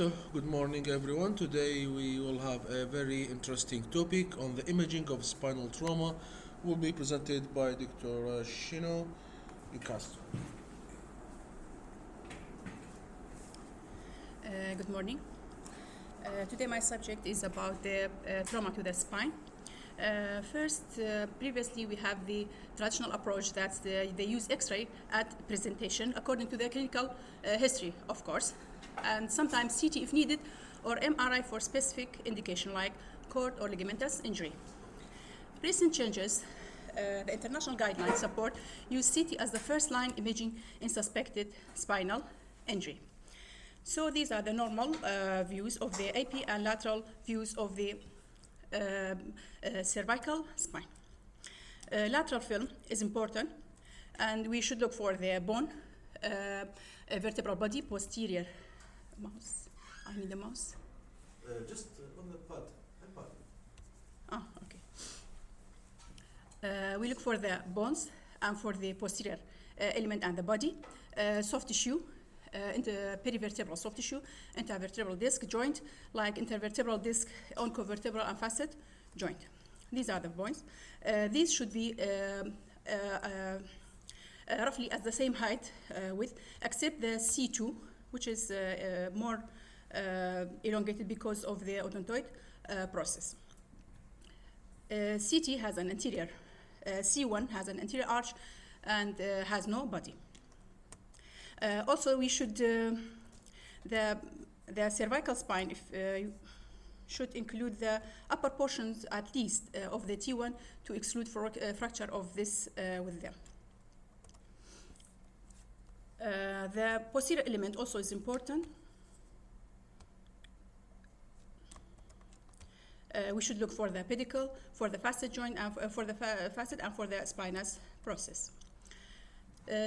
So, good morning, everyone. Today we will have a very interesting topic on the imaging of spinal trauma. Will be presented by Dr. Shino Castro. Good morning. Today my subject is about the trauma to the spine. Previously we have the traditional approach that they use X-ray at presentation according to the clinical history, of course, and sometimes CT if needed, or MRI for specific indication like cord or ligamentous injury. Recent changes, the international guidelines support use CT as the first line imaging in suspected spinal injury. So these are the normal views of the AP and lateral views of the cervical spine. Lateral film is important, and we should look for the bone, vertebral body, posterior. Mouse. I need a mouse. Just on the pad. Ah, okay. We look for the bones and for the posterior element and the body, soft tissue, perivertebral soft tissue, intervertebral disc joint, like intervertebral disc, oncovertebral and facet joint. These are the bones. These should be roughly at the same height width, except the C2, which is more elongated because of the odontoid process. CT has an anterior, C1 has an anterior arch and has no body. Also, we should, the cervical spine should include the upper portions at least of the T1 to exclude fracture of this with them. The posterior element also is important. We should look for the pedicle, for the facet joint, and for the facet and for the spinous process.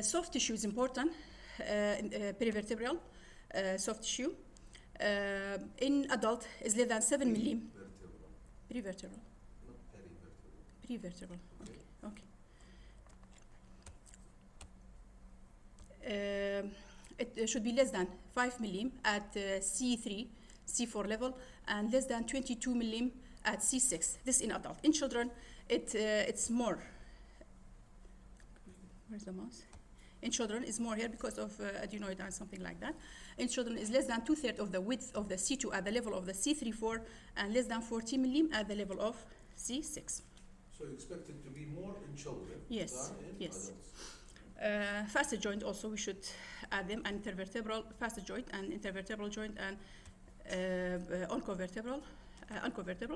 Soft tissue is important. Perivertebral soft tissue in adult is less than 7 mm. Prevertebral. Not perivertebral. Prevertebral. Okay. It should be less than 5 mm at C3, C4 level, and less than 22 mm at C6. This in adult. In children, it's more. Where's the mouse? In children, is more here because of adenoid and something like that. In children, is less than 2/3 of the width of the C2 at the level of the C3-4, and less than 40 mm at the level of C6. So expected to be more in children Yes. than in Yes. adults. Facet joint also we should add them, and intervertebral facet joint and intervertebral joint and oncovertebral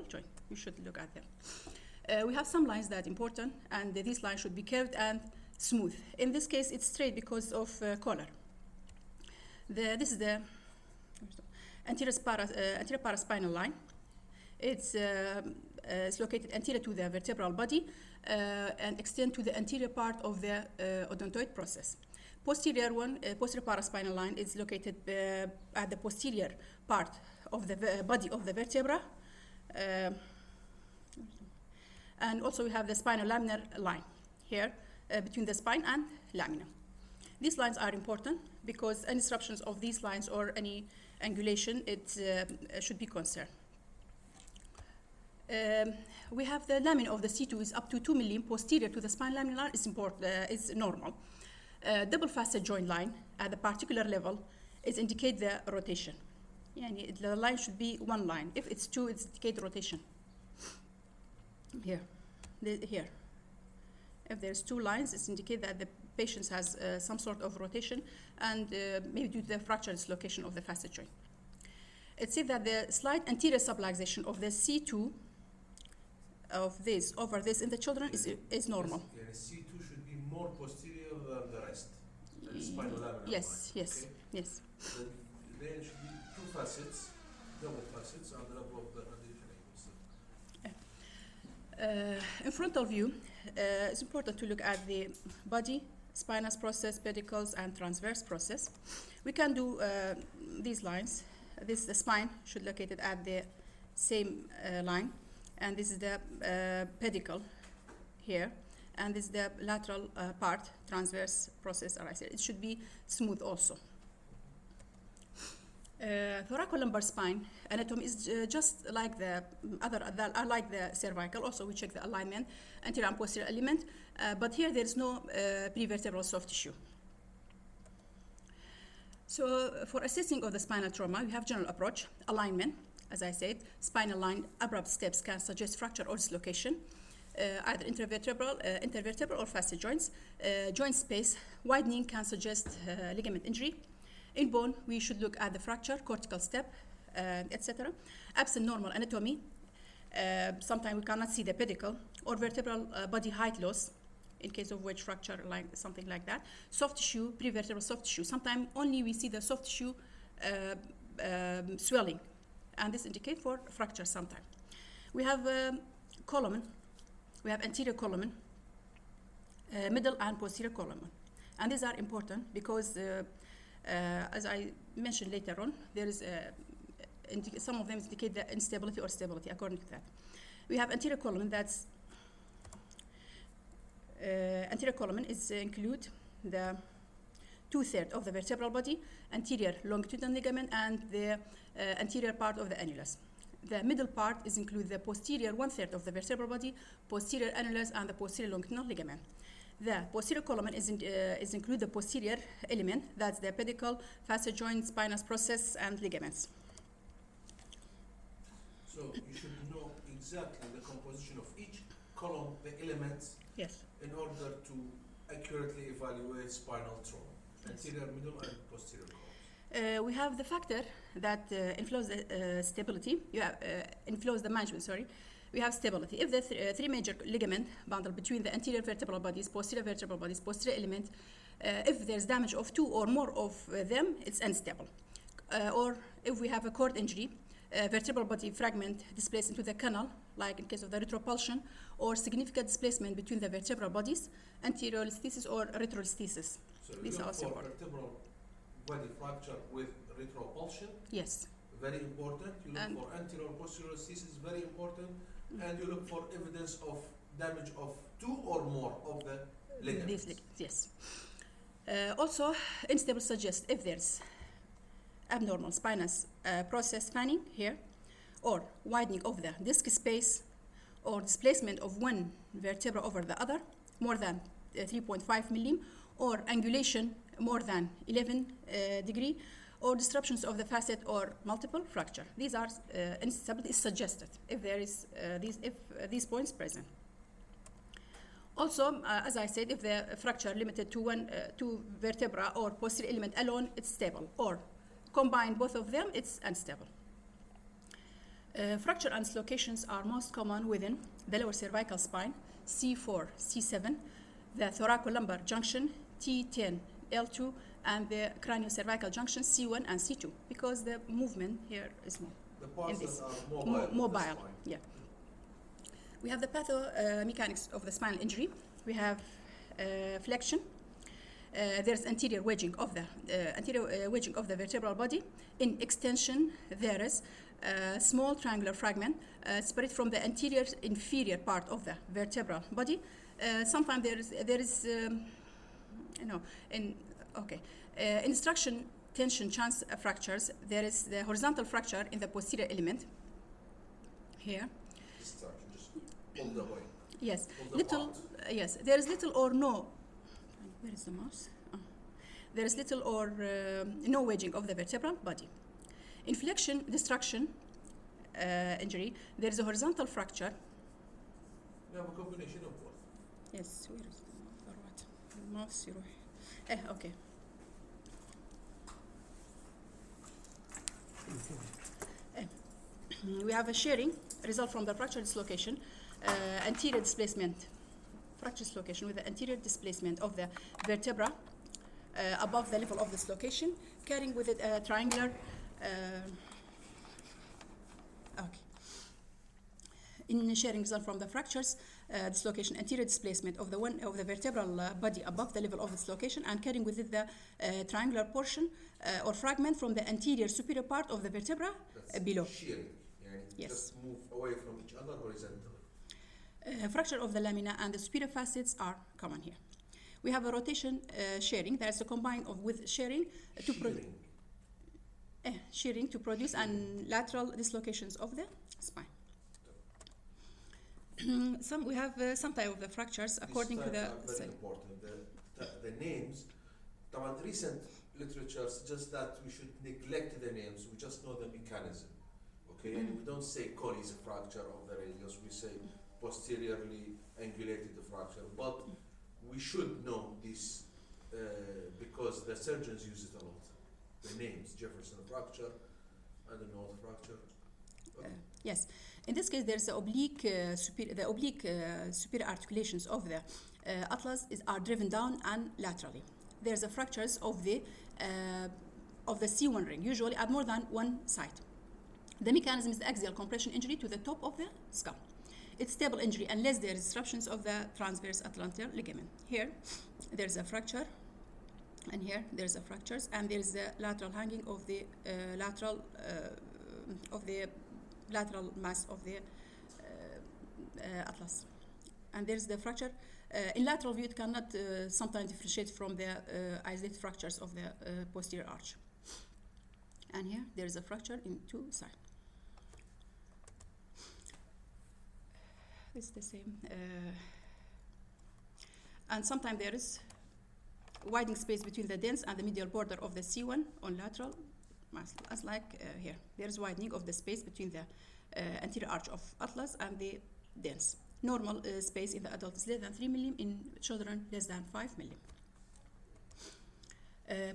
joint. We should look at them. We have some lines that are important, and these lines should be curved and smooth. In this case, it's straight because of collar. This is the anterior paraspinal line. It's located anterior to the vertebral body and extend to the anterior part of the odontoid process. Posterior paraspinal line is located at the posterior part of the body of the vertebra. And also we have the spinolaminar line here between the spine and lamina. These lines are important because any disruptions of these lines or any angulation, it should be concerned. We have the lamina of the C2 is up to 2 mm posterior to the spine laminar is normal. Double facet joint line at the particular level is indicate the rotation. The line should be one line. If it's two, it's indicate rotation. Here. If there's two lines, it's indicate that the patient has some sort of rotation and maybe due to the fracture dislocation of the facet joint. It says that the slight anterior subluxation of the C2 of this over this in the children is normal. Yes, C2 should be more posterior than the rest. The spinolaminar Yes, line. yes, Okay? yes. There should be two facets, double facets on the level of the In frontal view, it's important to look at the body, spinous process, pedicles, and transverse process. We can do these lines. The spine should be located at the same line, and this is the pedicle here, and this is the lateral part, transverse process, as I said. It should be smooth also. Thoracolumbar spine anatomy is just like the like the cervical. Also, we check the alignment, anterior and posterior element, but here there is no prevertebral soft tissue. So, for assessing of the spinal trauma, we have general approach, alignment. As I said, spinal line abrupt steps can suggest fracture or dislocation, either intervertebral or facet joints. Joint space widening can suggest ligament injury. In bone, we should look at the fracture, cortical step, etc. Absent normal anatomy, sometimes we cannot see the pedicle, or vertebral body height loss, in case of wedge fracture, like something like that. Soft tissue, prevertebral soft tissue. Sometimes only we see the soft tissue swelling, and this indicates for fracture sometimes. We have column, we have anterior column, middle and posterior column. And these are important because as I mentioned later on, there is some of them indicate the instability or stability according to that. We have anterior column. That's anterior column is include the 2/3 of the vertebral body, anterior longitudinal ligament, and the anterior part of the annulus. The middle part is include the posterior 1/3 of the vertebral body, posterior annulus, and the posterior longitudinal ligament. The posterior column is include the posterior element, that's the pedicle, facet joint, spinous process, and ligaments. So you should know exactly the composition of each column, the elements, Yes. in order to accurately evaluate spinal trauma, Yes. anterior, middle, and posterior columns. We have the factor that influence the stability. You have influence the management. Sorry, we have stability. If the three major ligament bundle between the anterior vertebral bodies, posterior vertebral bodies, posterior element, if there's damage of two or more of them, it's unstable. Or if we have a cord injury, vertebral body fragment displaced into the canal, like in case of the retropulsion, or significant displacement between the vertebral bodies, anterior listhesis or retrolisthesis. So you These are look also for important. vertebral body fracture with retropulsion, Yes. very important. You look for anterior posterior listhesis, very important. And you look for evidence of damage of two or more of the ligaments. Yes. Also, unstable suggests if there's abnormal spinous process fanning here, or widening of the disc space, or displacement of one vertebra over the other, more than 3.5 millim, or angulation more than 11 degree, or disruptions of the facet or multiple fracture. These are instability is suggested if there is these points present. Also, as I said, if the fracture limited to two vertebra or posterior element alone, it's stable, or combine both of them, it's unstable. Fracture and dislocations are most common within the lower cervical spine, C4, C7, the thoracolumbar junction, T10, L2, and the craniocervical junction, C1 and C2, because the movement here is more. The parts that are mobile. Yeah. We have the pathomechanics of the spinal injury. We have flexion. There's anterior wedging of the vertebral body. In extension, there is a small triangular fragment spread from the anterior inferior part of the vertebral body. Sometimes there is in structure tension chance fractures, there is the horizontal fracture in the posterior element here. Structure, just pull the way. Yes, Pull the yes, there is little or no. Where is the mouse? Oh. There is little or no wedging of the vertebral body. In flexion destruction injury, there is a horizontal fracture. We have a combination of both. Yes, where is the mouse? Okay. We have a shearing result from the fracture dislocation, anterior displacement, fracture dislocation with the anterior displacement of the vertebra above the level of dislocation, carrying with it a triangular. In shearing result from the fractures, dislocation, anterior displacement of the vertebral body above the level of dislocation, and carrying with it the triangular portion or fragment from the anterior superior part of the vertebra below. Shearing. Yes. Just move away from each other horizontally. Fracture of the lamina and the superior facets are common here. We have a rotation shearing. That's a combine of with shearing to shearing to produce and lateral dislocations of the spine. We have some type of the fractures according to the very important. The names. The recent literature suggests that we should neglect the names. We just know the mechanism. Okay, and we don't say Colles fracture of the radius. We say posteriorly angulated fracture. But we should know this because the surgeons use it a lot. The names, Jefferson fracture, I don't know the fracture. Okay. Yes, in this case there's the oblique superior articulations of the atlas are driven down and laterally. There's the fractures of the C1 ring, usually at more than one side. The mechanism is the axial compression injury to the top of the skull. It's stable injury unless there is disruptions of the transverse atlantar ligament. Here, there's a fracture, and here there's a fractures, and there's the lateral hanging of the lateral mass of the atlas. And there's the fracture. In lateral view, it cannot sometimes differentiate from the isolated fractures of the posterior arch. And here there is a fracture in two sides. It's the same. And sometimes there is widening space between the dens and the medial border of the C1 on lateral muscle, as like here. There is widening of the space between the anterior arch of atlas and the dens. Normal space in the adult is less than 3 mm, in children less than 5 mm.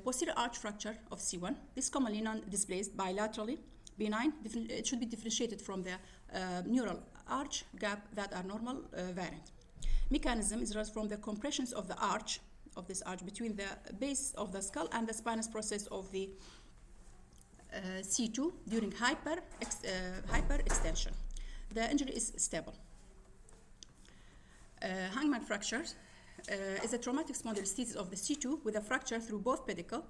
Posterior arch fracture of C1, this commonly non-displaced bilaterally, benign. It should be differentiated from the neural arch gap that are normal variant. Mechanism is from the compressions of the arch, of this arch between the base of the skull and the spinous process of the C2 during hyperextension. The injury is stable. Hangman fracture is a traumatic spondylolisthesis of the C2 with a fracture through both pedicle,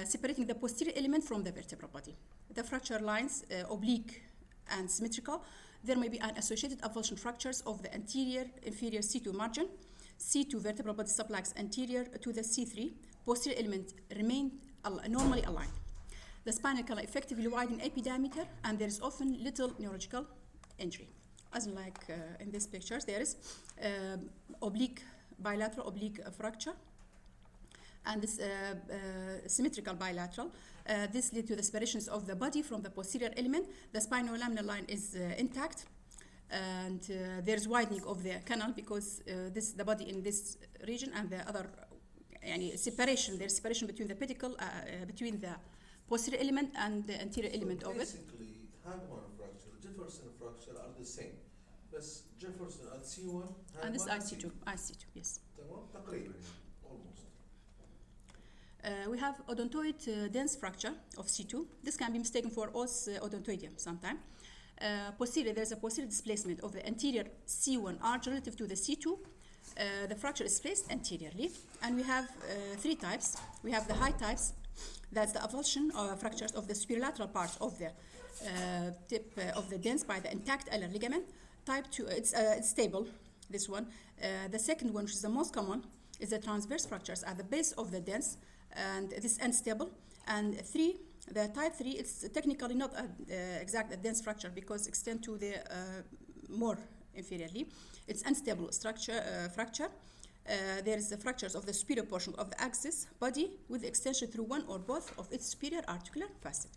separating the posterior element from the vertebral body. The fracture lines oblique and symmetrical. There may be an associated avulsion fractures of the anterior inferior C2 margin. C2 vertebral body sublux anterior to the C3. Posterior element remain normally aligned. The spinal canal effectively widen epidiameter, and there is often little neurological injury. As like in these pictures, there is bilateral oblique fracture, and this symmetrical bilateral. This leads to the separations of the body from the posterior element. The spinolaminar line is intact, and there's widening of the canal because the body in this region and the other separation. There's separation between the pedicle, between the posterior element and the anterior element of it. Basically, Hagman fracture, Jefferson fracture are the same. But Jefferson at C1 and this IC2, yes. Almost. We have odontoid dense fracture of C2. This can be mistaken for os odontoideum sometimes. Posterior, there's a posterior displacement of the anterior C1 arch relative to the C2. The fracture is placed anteriorly, and we have three types. We have the high types. That's the avulsion or fractures of the superolateral part of the tip of the dens by the intact alar ligament. Type 2, it's stable, this one. The second one, which is the most common, is the transverse fractures at the base of the dens, and this is unstable. And 3, the type 3, it's technically not exact a dense fracture because extend to the more inferiorly. It's unstable fracture. There is the fractures of the superior portion of the axis body with extension through one or both of its superior articular facet.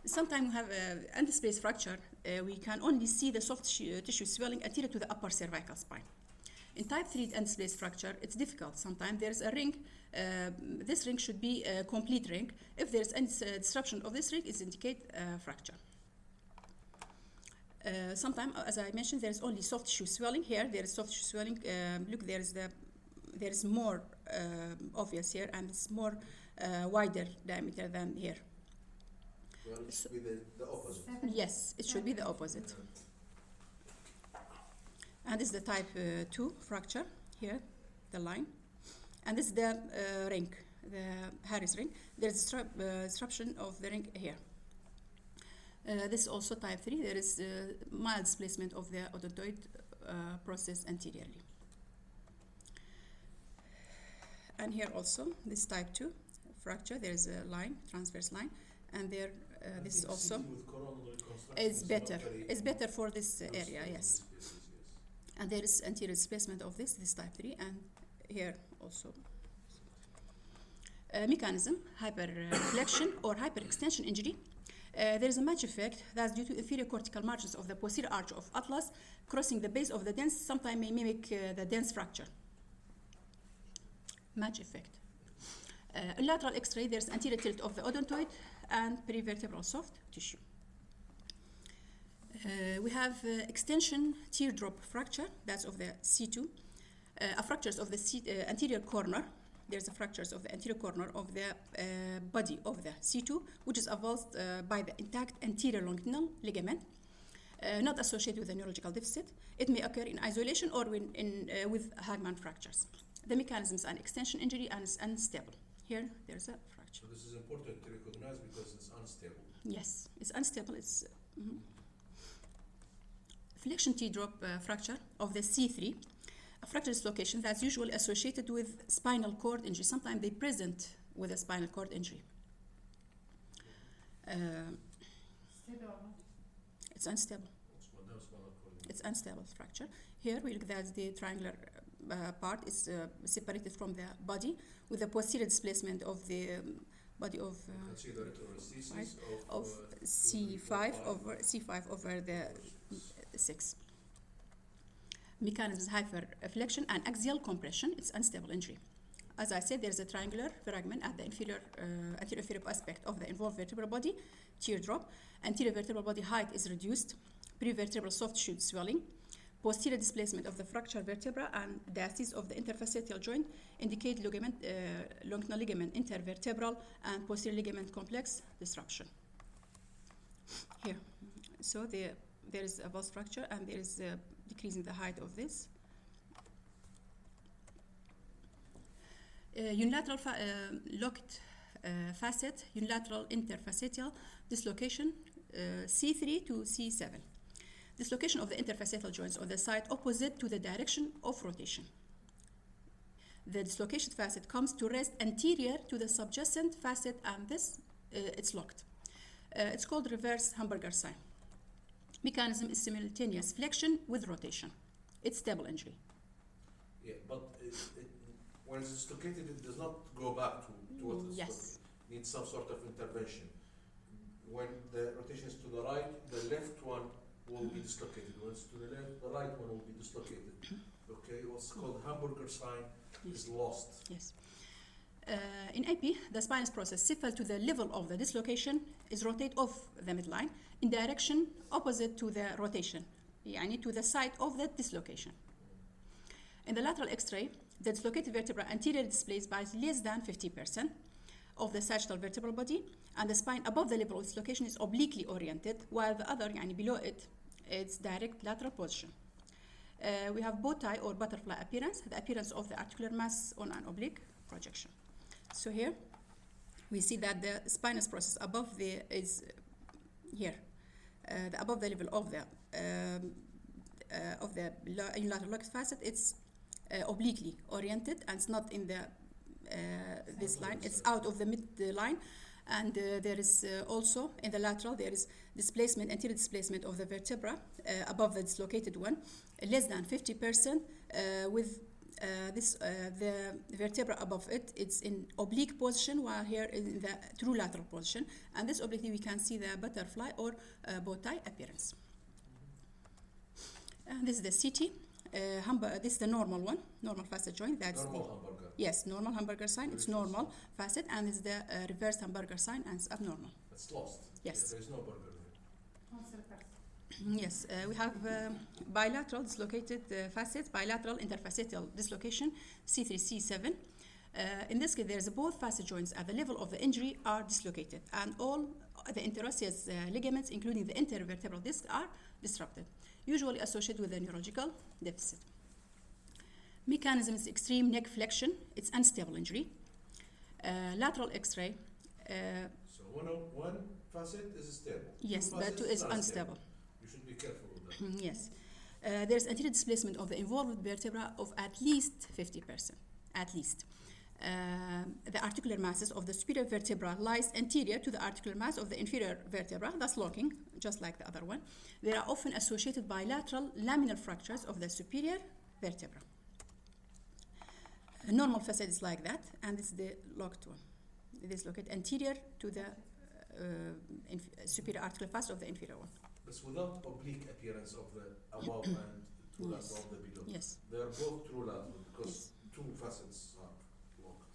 Sometimes we have an undisplaced fracture. We can only see the soft tissue swelling anterior to the upper cervical spine. In type 3 undisplaced fracture, it's difficult. Sometimes there's a ring. This ring should be a complete ring. If there's any disruption of this ring, it indicates fracture. Sometimes, as I mentioned, there's only soft tissue swelling. Here, there is soft tissue swelling. Look, there is more obvious here, and it's more wider diameter than here. Well, it should be the opposite. Yes, it should be the opposite. And this is the type 2 fracture. Here, the line. And this is the ring, the Harris ring. There's disruption of the ring here. This is also type 3. There is mild displacement of the odontoid process anteriorly. And here also, this type 2 fracture. There is a line, transverse line, and there this think also CT with coronal reconstruction is not better. very It's better for this area, useful in yes. these cases, yes. And there is anterior displacement of this type 3, and here also. Mechanism, hyperflexion or hyperextension injury. There is a match effect that's due to inferior cortical margins of the posterior arch of atlas crossing the base of the dens, sometimes may mimic the dens fracture. Match effect. In lateral X-ray, there's anterior tilt of the odontoid and perivertebral soft tissue. We have extension teardrop fracture, that's of the C2. Fractures of the anterior corner. There's a fractures of the anterior corner of the body of the C2, which is avulsed by the intact anterior longitudinal ligament, not associated with a neurological deficit. It may occur in isolation or with Hagman fractures. The mechanism is an extension injury and is unstable. Here, there's a fracture. So this is important to recognize because it's unstable. Yes, it's unstable. It's flexion T-drop fracture of the C3, a fracture dislocation that's usually associated with spinal cord injury. Sometimes they present with a spinal cord injury. It's unstable. It's unstable fracture. Here we look at the triangular part is separated from the body with the posterior displacement of the body of C5 over the 6. Mechanism is hyperflexion and axial compression. It's unstable injury. As I said, there's a triangular fragment at the anterior inferior aspect of the involved vertebral body, teardrop. Anterior vertebral body height is reduced. Prevertebral soft tissue swelling. Posterior displacement of the fractured vertebra and diastasis of the interfacetal joint indicate longitudinal ligament intervertebral and posterior ligament complex disruption. Here, so there is a avulsed fracture and there is decreasing the height of this. Unilateral locked facet, unilateral interfacetal dislocation, C3 to C7. Dislocation of the interfacetal joints on the side opposite to the direction of rotation. The dislocation facet comes to rest anterior to the subjacent facet, and this it's locked. It's called reverse hamburger sign. Mechanism is simultaneous flexion with rotation. It's stable injury. Yeah, but when it's dislocated, it does not go back to what it's yes. It needs some sort of intervention. When the rotation is to the right, the left one will be dislocated. When it's to the left, the right one will be dislocated. Okay, what's called hamburger sign is lost. Yes. In AP, the spinous process cephal to the level of the dislocation is rotate off the midline in direction opposite to the rotation, يعني to the side of the dislocation. In the lateral X-ray, the dislocated vertebra anteriorly displaced by less than 50% of the sagittal vertebral body, and the spine above the level of dislocation is obliquely oriented, while the other, يعني below it, it's direct lateral position. We have bow tie or butterfly appearance, the appearance of the articular mass on an oblique projection. So here, we see that the spinous process above the is here, above the level of the unilateral locus facet. It's obliquely oriented, and it's not in the this line. It's out of the midline, and there is also in the lateral there is displacement, anterior displacement of the vertebra above the dislocated one, less than 50%, with the vertebra above it, it's in oblique position, while here in the true lateral position. And this obliquely we can see the butterfly or bow tie appearance. And this is the CT. This is the normal one, normal facet joint. That's normal hamburger. Yes, normal hamburger sign. It's normal facet, and it's the reverse hamburger sign, and it's abnormal. It's lost. Yes. Yeah, there is no burger there. Yes, we have bilateral dislocated facets, bilateral interfacetal dislocation, C3, C7. In this case, there's both facet joints at the level of the injury are dislocated, and all the interosseous ligaments, including the intervertebral disc, are disrupted, usually associated with a neurological deficit. Mechanism is extreme neck flexion. It's unstable injury. Lateral X-ray. So one facet is stable. Yes, but two is unstable. You should be careful with that. Yes. There's anterior displacement of the involved vertebra of at least 50%. At least. The articular masses of the superior vertebra lies anterior to the articular mass of the inferior vertebra, thus locking, just like the other one. They are often associated bilateral laminar fractures of the superior vertebra. A normal facet is like that, and this is the locked one. It is located anterior to the superior articular face of the inferior one. But without oblique appearance of the above and true Yes. lateral of the below. Yes. They are both true lateral because Yes. two facets are locked.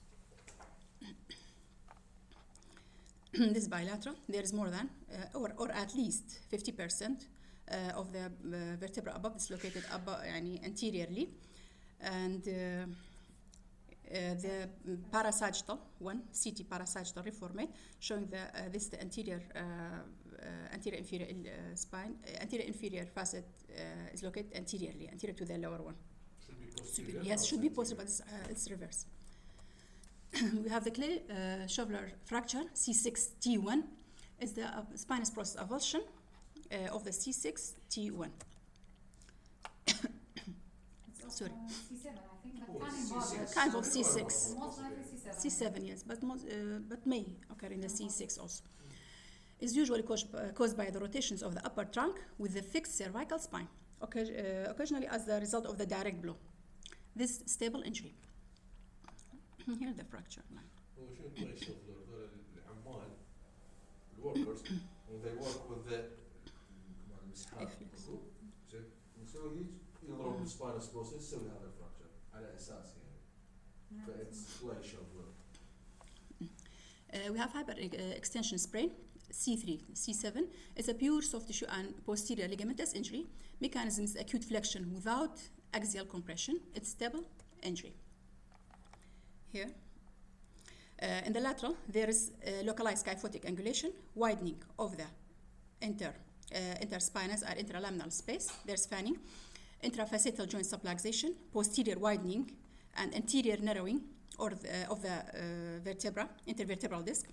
This bilateral, there is more than, or at least 50% of the vertebra above is located above, anteriorly, and the parasagittal one, CT parasagittal reformate, showing the anterior inferior spine, anterior inferior facet is located anteriorly, anterior to the lower one. Should be posterior. Yes, should be posterior, but it's reverse. We have the clay shoveler fracture, C6T1, is the spinous process avulsion of the C6T1. Sorry. C7, I think, but Oh, can C6. involve Kind of it. C6. Most likely C7. C7, yes, but may occur in the C6 also. Is usually caused by the rotations of the upper trunk with the fixed cervical spine, occasionally as the result of the direct blow. This stable injury. Here the fracture line. هو شو يبغى يشوف هذول العمال الوركرز when they work with the المسحات Reflex. زين نسوي هيك يضرب السباينس بروسيس يسوي هذا الفراكشر على اساس يعني فاتس لا يشوف. We have hyperextension sprain, C3, C7. It's a pure soft tissue and posterior ligamentous injury. Mechanism is acute flexion without axial compression. It's stable injury. Here. In the lateral, there is localized kyphotic angulation, widening of the interspinous or interlaminar space. There's fanning, intrafacetal joint subluxation, posterior widening, and anterior narrowing of the vertebra, intervertebral disc,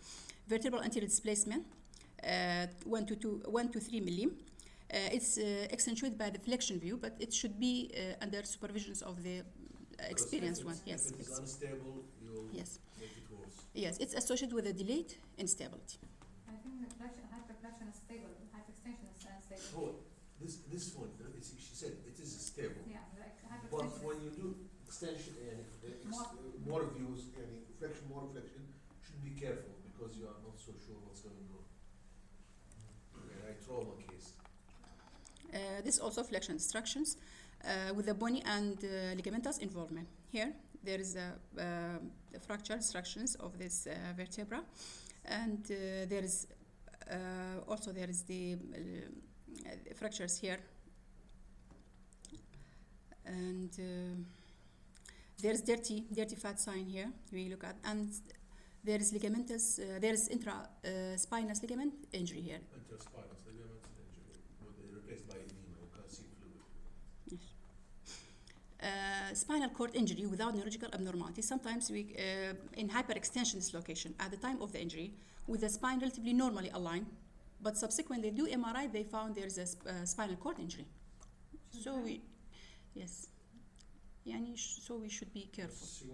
vertebral anterior displacement, 1 to 3 millim. It's accentuated by the flexion view, but it should be under supervisions of the experienced one. Yes. If it's unstable, you'll Yes. make it worse. Yes, it's associated with a delayed instability. I think the hyperflexion is stable, hyperextension is unstable. Oh, this one, she said it is stable. Yeah, like But hyperextension. when you do extension and more views and flexion, more flexion, should be careful because you are not so sure what's going on. I trauma case. This also flexion instructions with the bony and ligamentous involvement. Here, there is a fracture instructions of this vertebra, and there is also the fractures here, and there's dirty fat sign here. We look at, and there is ligamentous, there is intraspinous ligament injury here. Interspinous ligament injury replaced by edema. You can't see fluid. Spinal cord injury without neurological abnormality. Sometimes we in hyperextension dislocation at the time of the injury, with the spine relatively normally aligned, but subsequently do MRI, they found there's a spinal cord injury. So we, yes, so we should be careful. It's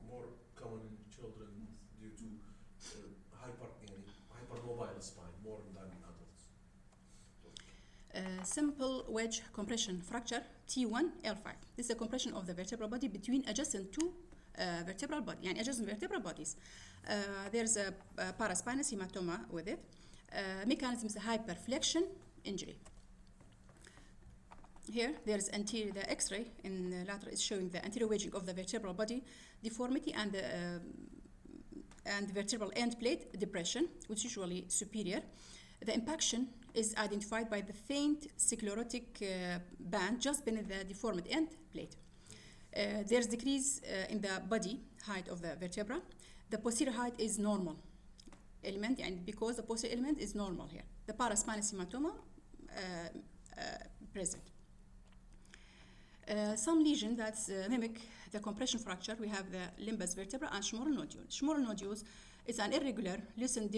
more common in children due to hypermobile spine more than adults. Simple wedge compression fracture, T1, L5. This is a compression of the vertebral body between adjacent two vertebral body, adjacent vertebral bodies. There's a paraspinous hematoma with it. Mechanism is a hyperflexion injury. Here, there's the X-ray in the lateral is showing the anterior wedging of the vertebral body deformity and vertebral end plate depression, which is usually superior. The impaction is identified by the faint sclerotic band just beneath the deformed end plate. There's decrease in the body height of the vertebra. The posterior height is normal element, and because the posterior element is normal here. The paraspinous hematoma present. Some lesions that mimic the compression fracture, we have the limbus vertebra and humeral nodule. Humeral nodules is an irregular loosened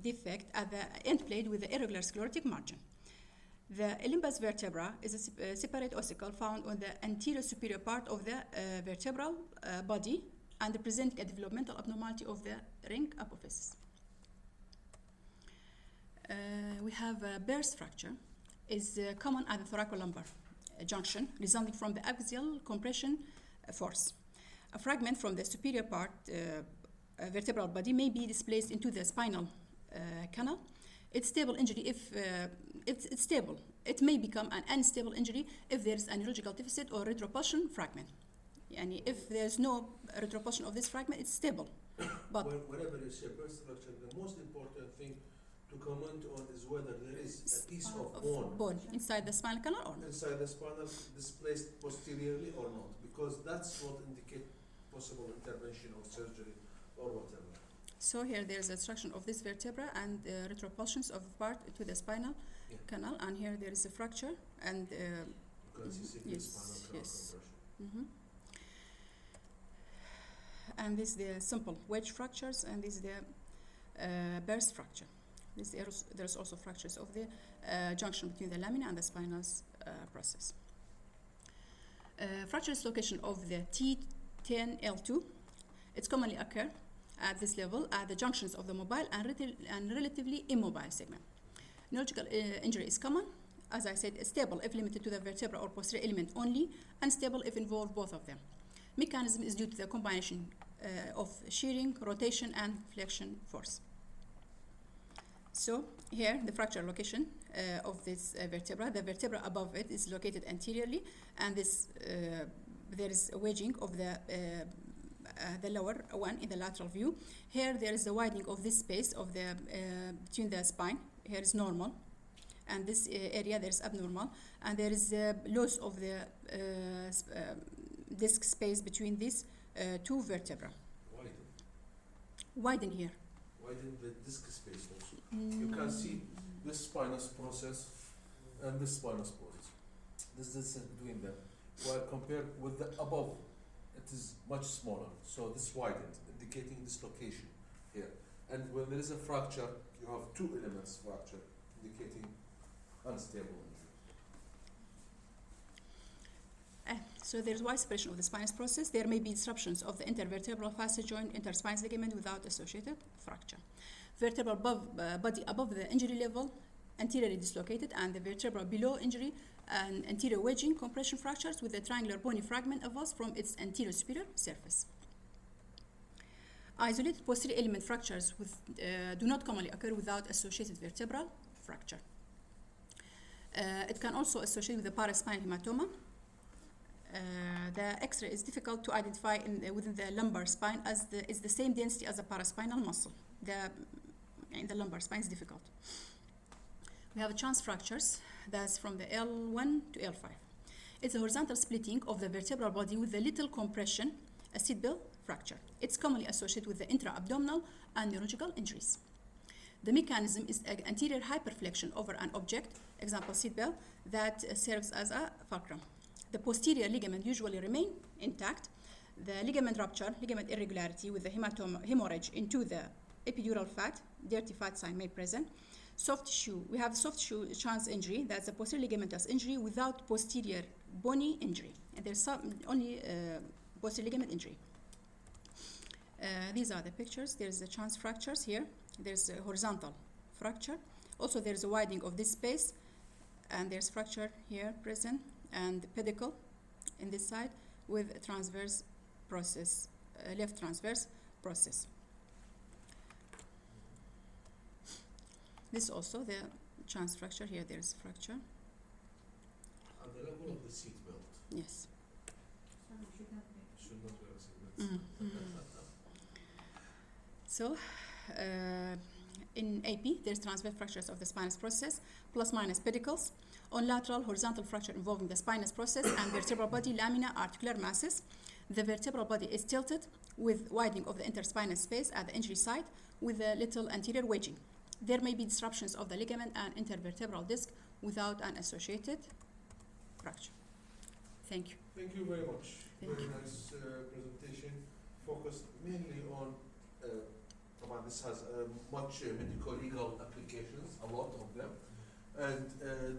defect at the end plate with the irregular sclerotic margin. The limbus vertebra is a separate ossicle found on the anterior superior part of the vertebral body and representing a developmental abnormality of the ring apophysis. We have a burst fracture is common at the thoracolumbar junction resulting from the axial compression force. A fragment from the superior part vertebral body may be displaced into the spinal canal. It's stable injury if it's stable. It may become an unstable injury if there is a neurological deficit or retropulsion fragment. Yani if there's no retropulsion of this fragment, it's stable. But whenever you say burst fracture, the most important thing to comment on is whether there is a piece of bone inside the spinal canal or not. Inside the spinal displaced posteriorly or not, because that's what indicates possible intervention or surgery or whatever. So here there's obstruction of this vertebra and retropulsions of part to the spinal canal, and here there is a fracture and you can see severe spinal canal compression. Mm-hmm. And this is the simple wedge fractures, and this is the burst fracture. There's also fractures of the junction between the lamina and the spinous process. Fracture dislocation of the T10L2, it's commonly occur at this level at the junctions of the mobile and relatively immobile segment. Neurological injury is common. As I said, stable if limited to the vertebra or posterior element only, unstable if involved both of them. Mechanism is due to the combination of shearing, rotation, and flexion force. So here, the fracture location of this vertebra. The vertebra above it is located anteriorly, and this there is a wedging of the lower one in the lateral view. Here, there is the widening of this space of the between the spine. Here is normal, and this area there is abnormal, and there is a loss of the disc space between these two vertebrae. Widen here. Widen the disc space also. You can see this spinous process and this spinous process. This distance between them, while compared with the above, it is much smaller. So this widened, indicating dislocation here. And when there is a fracture, you have two elements fracture, indicating unstable injury. So there's wide separation of the spinous process. There may be disruptions of the intervertebral facet joint, interspinous ligament without associated fracture. Vertebral body above the injury level, anteriorly dislocated, and the vertebra below injury, and anterior wedging compression fractures with a triangular bony fragment avulsed from its anterior superior surface. Isolated posterior element fractures do not commonly occur without associated vertebral fracture. It can also associate with the paraspinal hematoma. The X-ray is difficult to identify within the lumbar spine as it's the same density as the paraspinal muscle. In the lumbar spine is difficult. We have chance fractures, that's from the L1 to L5. It's a horizontal splitting of the vertebral body with a little compression, a seatbelt fracture. It's commonly associated with the intra-abdominal and neurological injuries. The mechanism is an anterior hyperflexion over an object, example seatbelt, that serves as a fulcrum. The posterior ligament usually remain intact. The ligament rupture, ligament irregularity with the hemorrhage into the epidural fat, dirty fat sign may present. Soft tissue, we have soft tissue chance injury, that's a posterior ligamentous injury without posterior bony injury. And there's only posterior ligament injury. These are the pictures. There's a chance fractures here. There's a horizontal fracture. Also, there's a widening of this space, and there's fracture here present, and pedicle in this side with a transverse process, left transverse process. This also the chance fracture. Here there's fracture. At the level of the seat belt. Yes. So we should not be. Should not wear a seat belt. So, in AP, there's transverse fractures of the spinous process, plus minus pedicles. On lateral, horizontal fracture involving the spinous process and vertebral body, lamina, articular masses. The vertebral body is tilted with widening of the interspinous space at the injury site with a little anterior wedging. There may be disruptions of the ligament and intervertebral disc without an associated fracture. Thank you. Thank you very much. Thank Very you. nice presentation, focused mainly on, this has much medico-legal applications, a lot of them, and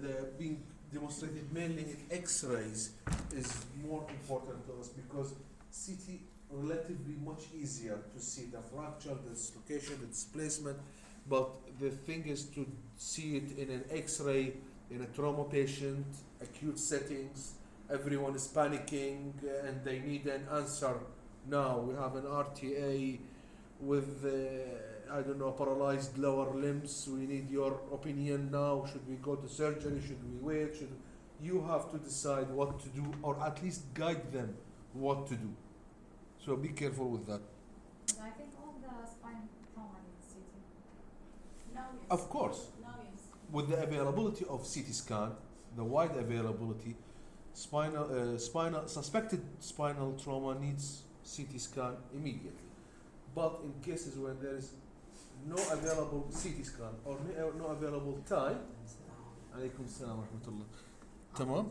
they're being demonstrated mainly in X-rays is more important to us because CT relatively much easier to see the fracture, the dislocation, the displacement, but the thing is to see it in an X-ray, in a trauma patient, acute settings, everyone is panicking and they need an answer now. We have an RTA with, I don't know, paralyzed lower limbs. We need your opinion now. Should we go to surgery? Should we wait? You have to decide what to do, or at least guide them what to do. So be careful with that. I think all the spine trauma needs CT. Now, yes. Of course, Now, yes. with the availability of CT scan, the wide availability, suspected spinal trauma needs CT scan immediately. But in cases when there is no available CT scan or no available time, عليكم السلام ورحمة الله. تمام.